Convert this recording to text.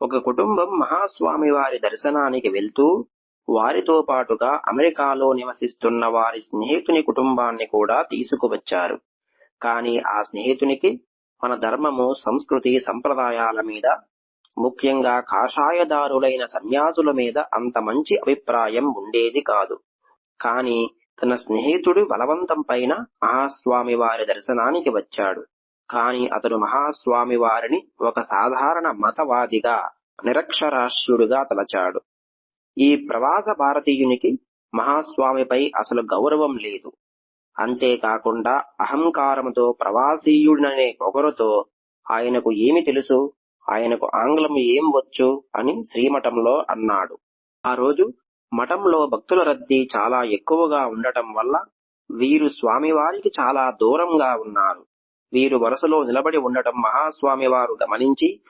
ఒక కుటుంబం మహాస్వామి వారి దర్శనానికి వెళ్తూ వారితో పాటుగా అమెరికాలో నివసిస్తున్న వారి స్నేహితుని కుటుంబాన్ని కూడా తీసుకువచ్చారు. కాని ఆ స్నేహితునికి మన ధర్మము, సంస్కృతి, సంప్రదాయాల మీద, ముఖ్యంగా కాషాయదారులైన సన్యాసుల మీద అంత మంచి అభిప్రాయం ఉండేది కాదు. కాని తన స్నేహితుడి బలవంతం పైన మహాస్వామి వారి దర్శనానికి వచ్చాడు. కాని అతడు మహాస్వామి వారిని ఒక సాధారణ మతవాదిగా, నిరక్షరాస్యుడుగా తలచాడు. ఈ ప్రవాస భారతీయునికి మహాస్వామిపై అసలు గౌరవం లేదు. అంతేకాకుండా అహంకారముతో, ప్రవాసీయుడనే పొగరుతో ఆయనకు ఏమి తెలుసు, ఆయనకు ఆంగ్లం ఏం వచ్చు అని శ్రీమఠంలో అన్నాడు. ఆ రోజు మఠంలో భక్తుల రద్దీ చాలా ఎక్కువగా ఉండటం వల్ల వీరు స్వామివారికి చాలా దూరంగా ఉన్నారు. వీరు వరుసలో నిలబడి ఉండటం మహాస్వామి వారు గమనించి